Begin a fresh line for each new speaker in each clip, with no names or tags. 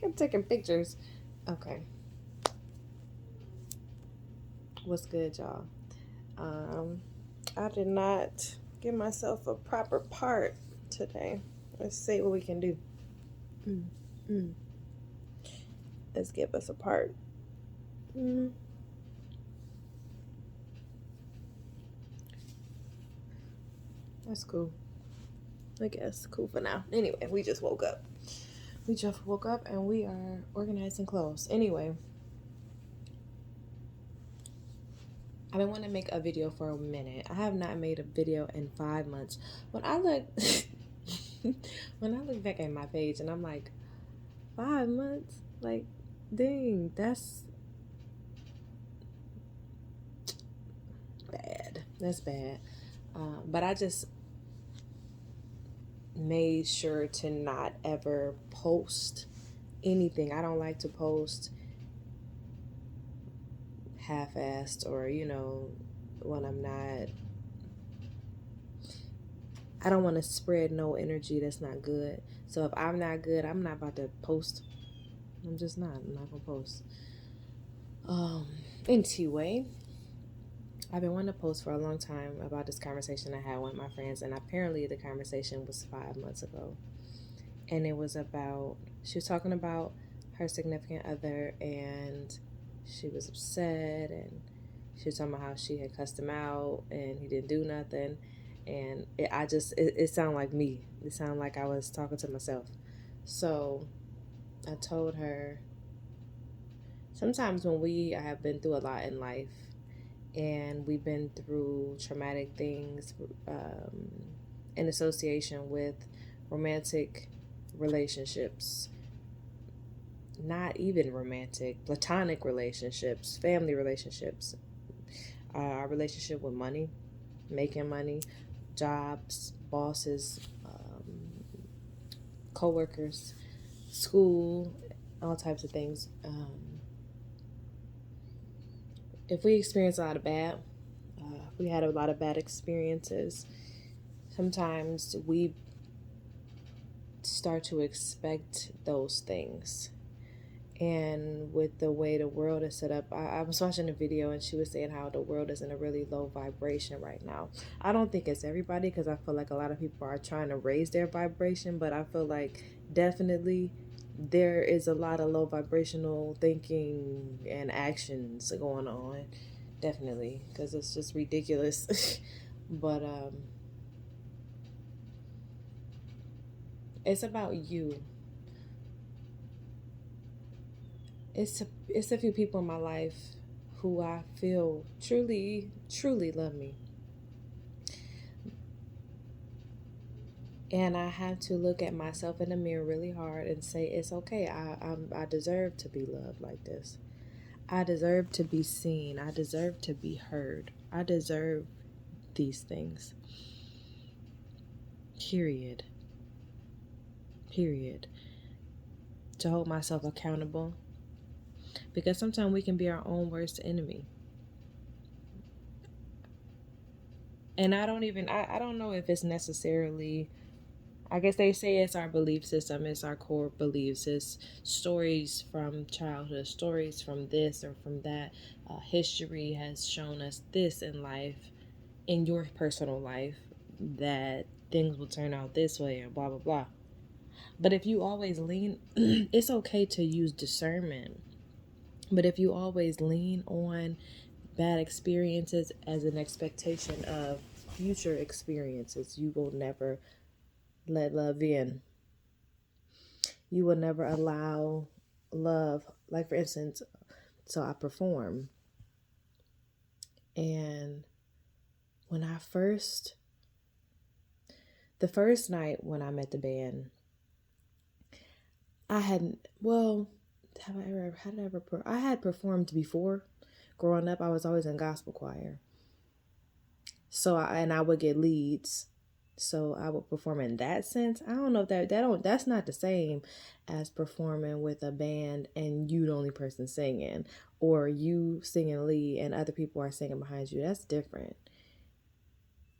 I'm taking pictures. Okay. What's good, y'all? Um, I did not give myself a proper part today. Let's see what we can do. Mm, mm. Let's give us a part. Mm. That's cool. I guess cool for now. Anyway, we just woke up. We just woke up and we are organizing clothes. Anyway, I've been wanting to make a video for a minute. I have not made a video in 5 months. When I look, when I look back at my page and I'm like, 5 months? Like, dang, that's bad. That's bad. But I just made sure to not ever post anything. I don't like to post half-assed or, when I'm not. I don't want to spread no energy that's not good. So if I'm not good, I'm not about to post. I'm just not. I'm not going to post. Anyway, I've been wanting to post for a long time about this conversation I had with my friends, and apparently the conversation was 5 months ago. And it was about, she was talking about her significant other, and she was upset, and she was talking about how she had cussed him out, and he didn't do nothing. And it sounded like me. It sounded like I was talking to myself. So I told her, sometimes when we have been through a lot in life, and we've been through traumatic things in association with romantic relationships, not even romantic, platonic relationships, family relationships, our relationship with money, making money, jobs, bosses, co-workers, school, all types of things. If we experience a lot of bad, we had a lot of bad experiences, sometimes we start to expect those things. And with the way the world is set up, I was watching a video and she was saying how the world is in a really low vibration right now. I don't think it's everybody, because I feel like a lot of people are trying to raise their vibration, but I feel like definitely there is a lot of low vibrational thinking and actions going on. Definitely, because it's just ridiculous. But it's about you. It's a few people in my life who I feel truly love me, and I have to look at myself in the mirror really hard and say it's okay. I deserve to be loved like this. I deserve to be seen. I deserve to be heard. I deserve these things. Period. Period. To hold myself accountable, because sometimes we can be our own worst enemy. And I don't know if it's necessarily, I guess they say it's our belief system, it's our core beliefs, it's stories from childhood, stories from this or from that. History has shown us this in life, in your personal life, that things will turn out this way and blah, blah, blah. But if you always lean, it's okay to use discernment. But if you always lean on bad experiences as an expectation of future experiences, you will never let love in. You will never allow love. Like, for instance, so I perform. And when the first night when I met the band, I hadn't, well, I had performed before. Growing up, I was always in gospel choir. So I would get leads. So I would perform in that sense. I don't know if that's not the same as performing with a band and you the only person singing, or you singing lead and other people are singing behind you. That's different.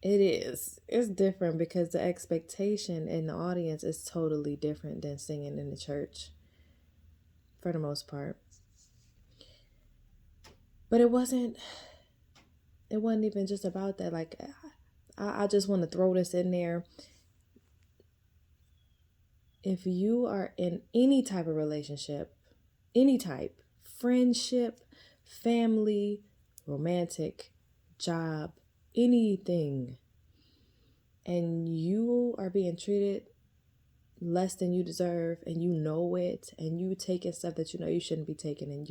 It is. It's different because the expectation in the audience is totally different than singing in the church. for the most part. But it wasn't even just about that. Like, I just want to throw this in there. If you are in any type of relationship, any type, friendship, family, romantic, job, anything, and you are being treated less than you deserve, and you know it, and you taking stuff that you know you shouldn't be taking, and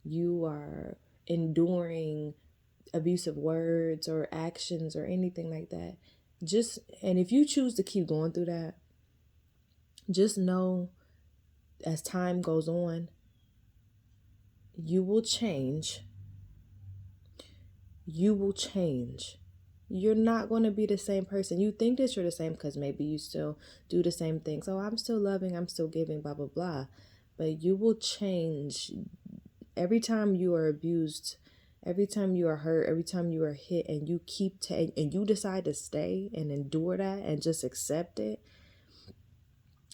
you are enduring abusive words or actions or anything like that, and if you choose to keep going through that, just know as time goes on, you will change. You will change. You're not going to be the same person. You think that you're the same because maybe you still do the same things. Oh, I'm still loving, I'm still giving, blah, blah, blah. But you will change. Every time you are abused, every time you are hurt, every time you are hit, and you and you decide to stay and endure that and just accept it.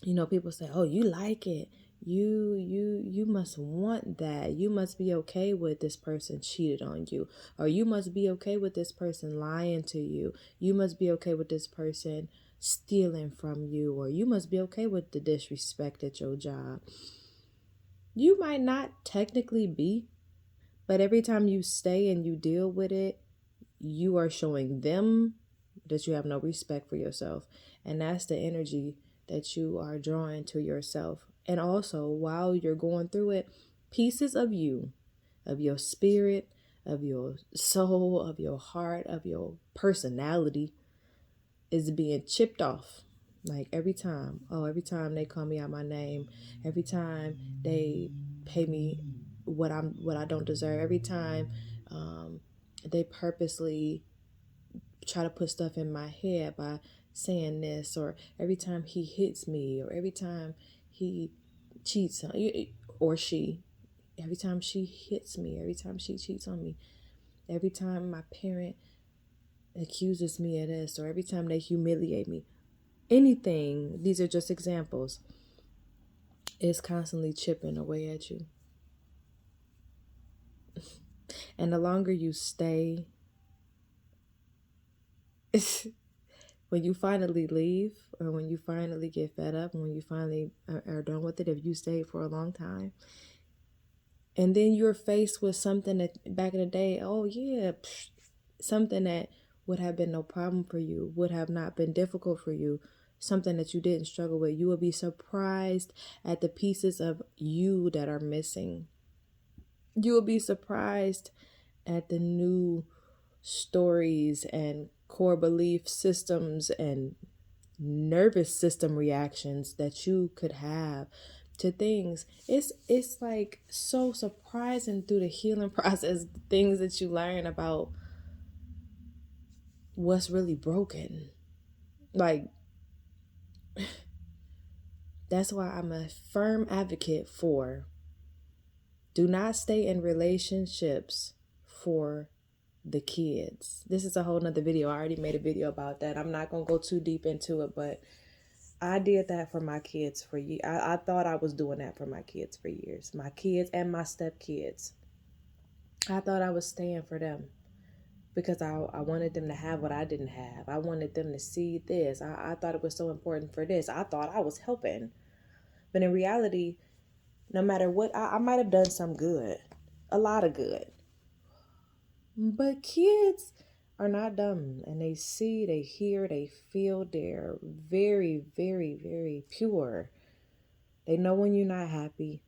You know, people say, "Oh, you like it. You must want that. You must be okay with this person cheated on you, or you must be okay with this person lying to you. You must be okay with this person stealing from you, or you must be okay with the disrespect at your job." You might not technically be, but every time you stay and you deal with it, you are showing them that you have no respect for yourself. And that's the energy that you are drawing to yourself. And also, while you're going through it, pieces of you, of your spirit, of your soul, of your heart, of your personality is being chipped off. Like every time they call me out my name, every time they pay me what I don't deserve, every time they purposely try to put stuff in my head by saying this, or every time he hits me, or every time he cheats on you, or she, every time she hits me, every time she cheats on me, every time my parent accuses me of this, or every time they humiliate me, anything, these are just examples, is constantly chipping away at you. And the longer you stay, when you finally leave, or when you finally get fed up, and when you finally are done with it, if you stay for a long time, and then you're faced with something that back in the day, oh yeah, something that would have been no problem for you, would have not been difficult for you, something that you didn't struggle with, you will be surprised at the pieces of you that are missing. You will be surprised at the new stories and core belief systems and nervous system reactions that you could have to things. It's like so surprising through the healing process, the things that you learn about what's really broken. Like, that's why I'm a firm advocate for do not stay in relationships for the kids. This is a whole nother video. I already made a video about that. I'm not gonna go too deep into it, but I did that for my kids for years. I thought I was doing that for my kids for years. My kids and my stepkids. I thought I was staying for them because I wanted them to have what I didn't have. I wanted them to see this. I thought it was so important for this. I thought I was helping. But in reality, no matter what, I might have done some good. A lot of good. But kids are not dumb, and they see, they hear, they feel. They're very, very, very pure. They know when you're not happy.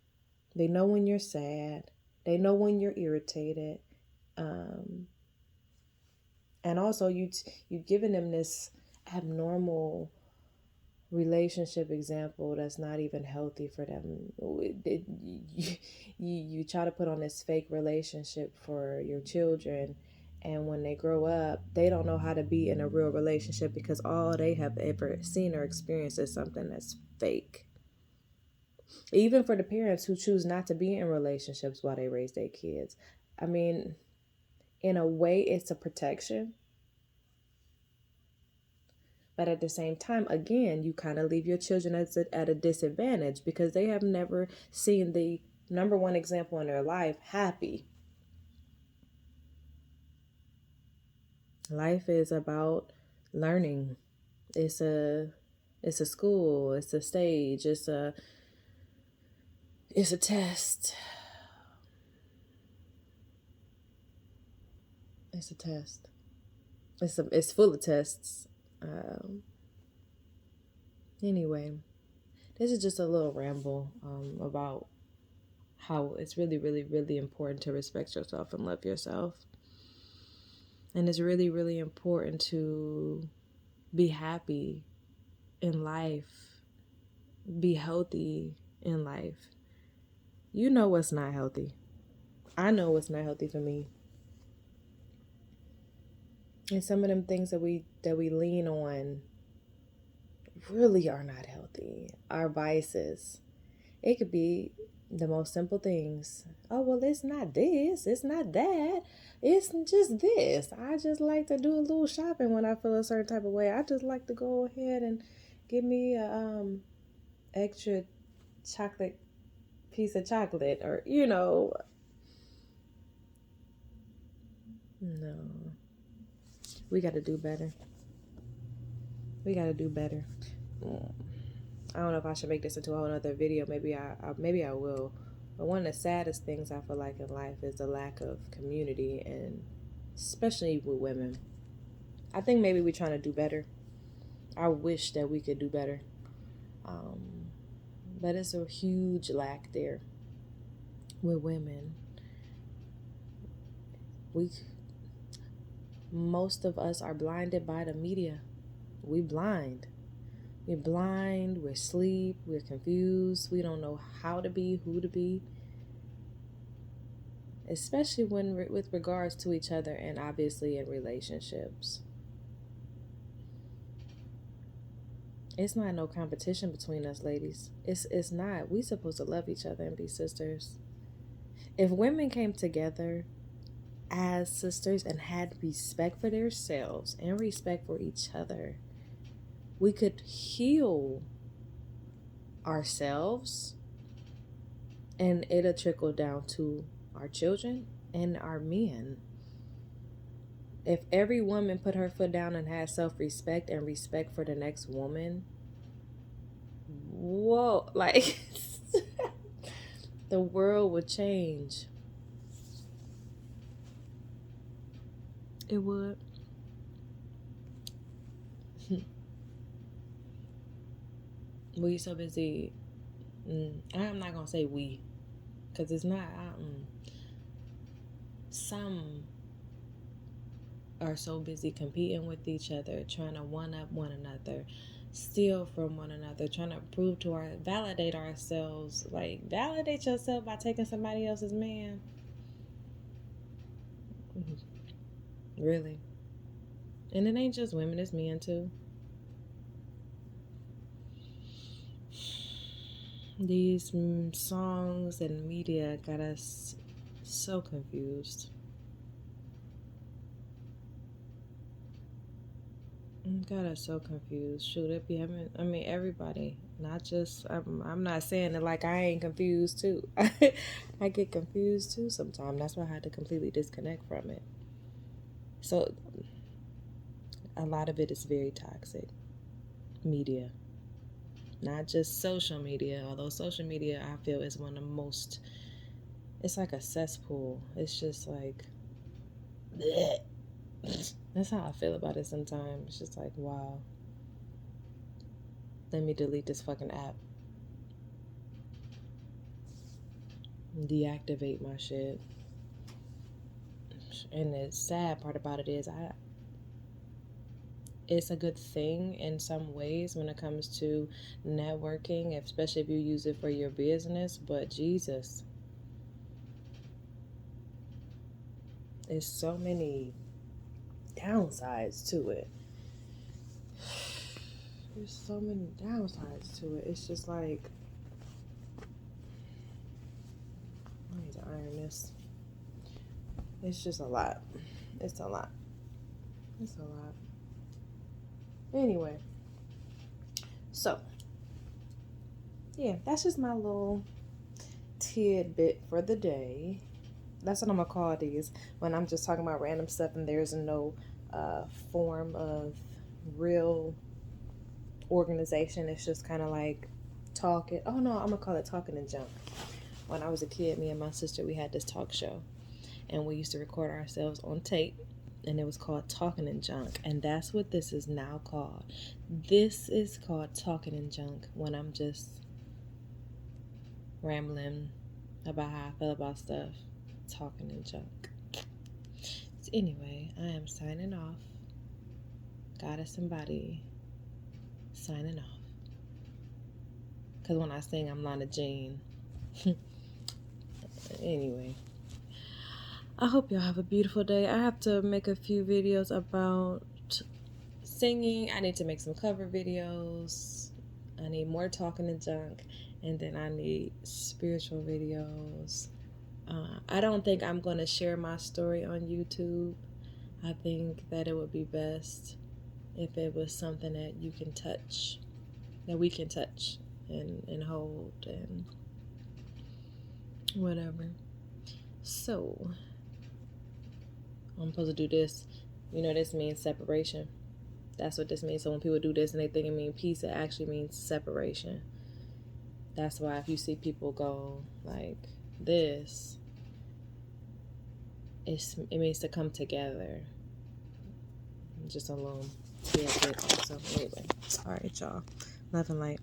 They know when you're sad. They know when you're irritated. And also, you've given them this abnormal relationship example that's not even healthy for them. You try to put on this fake relationship for your children, and when they grow up, they don't know how to be in a real relationship because all they have ever seen or experienced is something that's fake. Even for the parents who choose not to be in relationships while they raise their kids, I mean, in a way, it's a protection. But at the same time, again, you kind of leave your children at a disadvantage because they have never seen the number one example in their life, happy. Life is about learning. It's a school, it's a stage, it's a test. It's a test. It's full of tests. Anyway, this is just a little ramble about how it's really, really, really important to respect yourself and love yourself. And it's really, really important to be happy in life, be healthy in life. You know what's not healthy. I know what's not healthy for me. And some of them things that we lean on really are not healthy. Our vices. It could be the most simple things. Oh, well, it's not this, it's not that, it's just this. I just like to do a little shopping when I feel a certain type of way. I just like to go ahead and give me a extra chocolate piece of chocolate, or no. We got to do better. We got to do better. I don't know if I should make this into a whole other video. Maybe I will. But one of the saddest things I feel like in life is the lack of community, and especially with women. I think maybe we're trying to do better. I wish that we could do better. But it's a huge lack there with women. Most of us are blinded by the media. We're blind, we're asleep, we're confused, we don't know how to be, who to be. Especially with regards to each other, and obviously in relationships. It's not no competition between us, ladies. It's not. We supposed to love each other and be sisters. If women came together as sisters and had respect for themselves and respect for each other, we could heal ourselves, and it'll trickle down to our children and our men. If every woman put her foot down and had self-respect and respect for the next woman, whoa, like the world would change. It would. We so busy. I'm not gonna say we, because it's not. Some are so busy competing with each other, trying to one up one another, steal from one another, trying to validate ourselves. Like, validate yourself by taking somebody else's man. Really? And it ain't just women, it's men too. These songs and media got us so confused. Got us so confused. Shoot, it be having. I mean, everybody. Not just. I'm not saying it like I ain't confused too. I get confused too sometimes. That's why I had to completely disconnect from it. So, a lot of it is very toxic. Media. Not just social media, although social media I feel is one of the most. It's like a cesspool. It's just like. Bleh. That's how I feel about it sometimes. It's just like, wow. Let me delete this fucking app. Deactivate my shit. And the sad part about it is it's a good thing in some ways when it comes to networking, especially if you use it for your business, but Jesus. There's so many downsides to it. There's so many downsides to it. It's just like, I need to iron this. It's just a lot. It's a lot. It's a lot. Anyway. So, yeah, that's just my little tidbit for the day. That's what I'm gonna call these when I'm just talking about random stuff and there's no form of real organization. It's just kind of like talking. Oh no, I'm gonna call it talking and junk. When I was a kid, me and my sister, we had this talk show, and we used to record ourselves on tape, and it was called Talking and Junk, and that's what this is now called. This is called Talking and Junk when I'm just rambling about how I feel about stuff. Talking and junk. So anyway, I am signing off. Goddess and Body signing off. Because when I sing, I'm Lana Jean. Anyway, I hope y'all have a beautiful day. I have to make a few videos about singing. I need to make some cover videos. I need more talking and junk. And then I need spiritual videos. I don't think I'm going to share my story on YouTube. I think that it would be best if it was something that you can touch, that we can touch and hold and whatever. So, I'm supposed to do this. You know, this means separation. That's what this means. So when people do this and they think it means peace, it actually means separation. That's why if you see people go like this, it means to come together. Just a little tidbit. So anyway, all right, y'all. Love and light.